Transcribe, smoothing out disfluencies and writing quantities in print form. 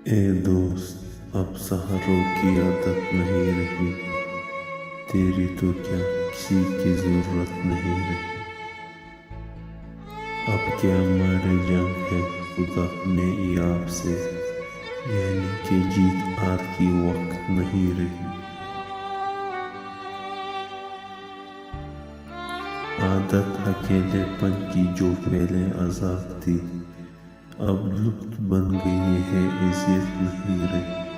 ए दोस्त, अब सहारों की आदत नहीं रही, तेरी तो क्या किसी की जरूरत नहीं रही। अब क्या हमारे जंग है खुद अपने आप से, यानी कि जीत हार की वक्त नहीं रही। आदत अकेलेपन की जो पहले आजाद थी, अब लुप्त बन गई है, इज्जत नहीं रही।